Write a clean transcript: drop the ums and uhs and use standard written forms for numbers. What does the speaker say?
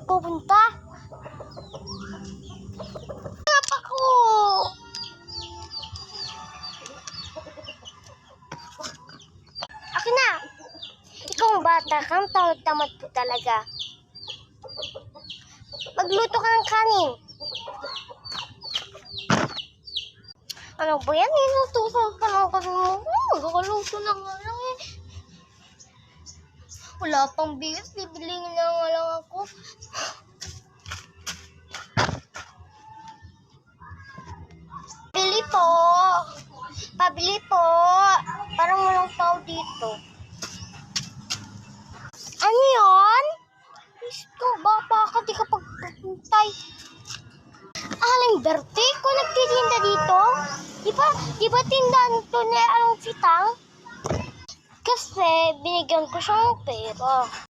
pupunta? Hanap ako! Akin na! Ikaw ang bata kang tamad po talaga. Magluto ka ng kanin. Ano ba yan? Inutusan pa lang kami mo. Magkakaluto na nga lang eh. Wala pang bigas. Bibiling na nga lang ako. Pili po. Pabili po. Parang walang tao dito. Ano yun? Gusto, baka ka di ka pagpuntay. Aling Berte, kung nagtitinda dito, di ba tindahan to na Aling Fitang? Kasi binigyan ko siya ng pera.